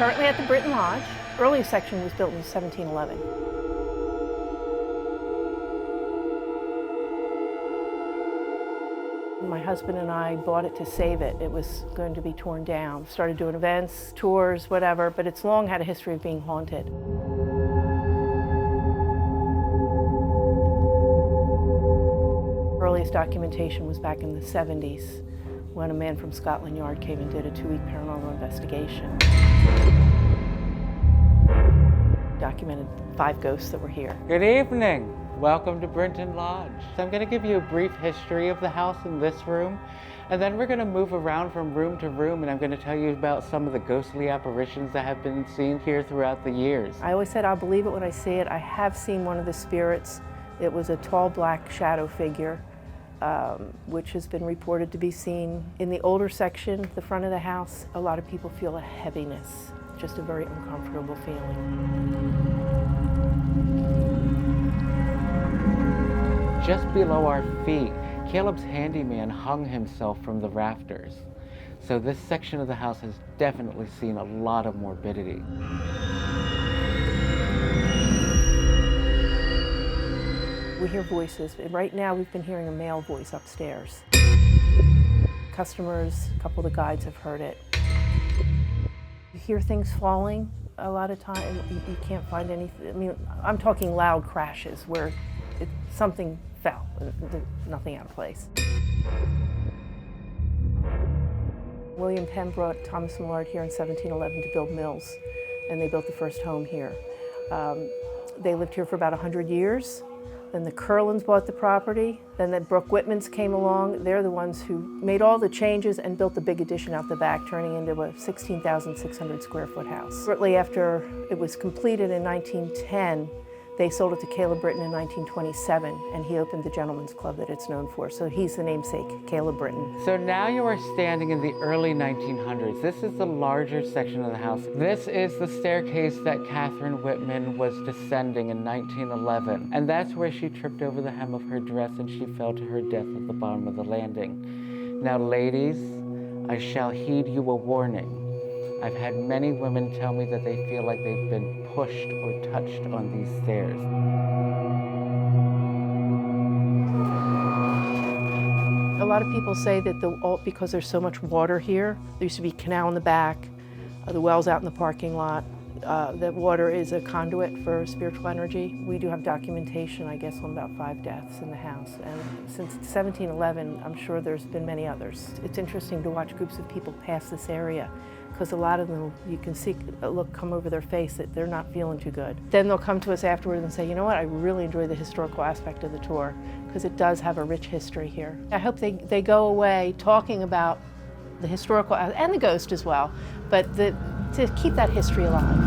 currently at the Brinton Lodge. Early section was built in 1711. My husband and I bought it to save it. It was going to be torn down. Started doing events, tours, whatever, but it's long had a history of being haunted. Earliest documentation was back in the 70s when a man from Scotland Yard came and did a 2-week paranormal investigation. Documented 5 ghosts that were here. Good evening. Welcome to Brinton Lodge. So I'm going to give you a brief history of the house in this room, and then we're going to move around from room to room, and I'm going to tell you about some of the ghostly apparitions that have been seen here throughout the years. I always said I'll believe it when I see it. I have seen one of the spirits. It was a tall black shadow figure, which has been reported to be seen in the older section, the front of the house. A lot of people feel a heaviness, just a very uncomfortable feeling. Just below our feet, Caleb's handyman hung himself from the rafters. So this section of the house has definitely seen a lot of morbidity. We hear voices. Right now we've been hearing a male voice upstairs. Customers, a couple of the guides have heard it. You hear things falling a lot of time. You can't find anything. I mean, I'm talking loud crashes where something fell, nothing out of place. William Penn brought Thomas Millard here in 1711 to build mills, and they built the first home here. They lived here for about 100 years. Then the Curlins bought the property. Then the Brooke Whitmans came along. They're the ones who made all the changes and built the big addition out the back, turning into a 16,600 square foot house. Shortly after it was completed in 1910, they sold it to Caleb Brinton in 1927, and he opened the gentleman's club that it's known for. So he's the namesake, Caleb Brinton. So now you are standing in the early 1900s. This is the larger section of the house. This is the staircase that Catherine Whitman was descending in 1911. And that's where she tripped over the hem of her dress and she fell to her death at the bottom of the landing. Now, ladies, I shall heed you a warning. I've had many women tell me that they feel like they've been pushed or touched on these stairs. A lot of people say that because there's so much water here, there used to be a canal in the back, the well's out in the parking lot, that water is a conduit for spiritual energy. We do have documentation, I guess, on about 5 deaths in the house. And since 1711, I'm sure there's been many others. It's interesting to watch groups of people pass this area, because a lot of them, you can see a look come over their face that they're not feeling too good. Then they'll come to us afterwards and say, you know what, I really enjoy the historical aspect of the tour, because it does have a rich history here. I hope they go away talking about the historical, and the ghost as well, but to keep that history alive.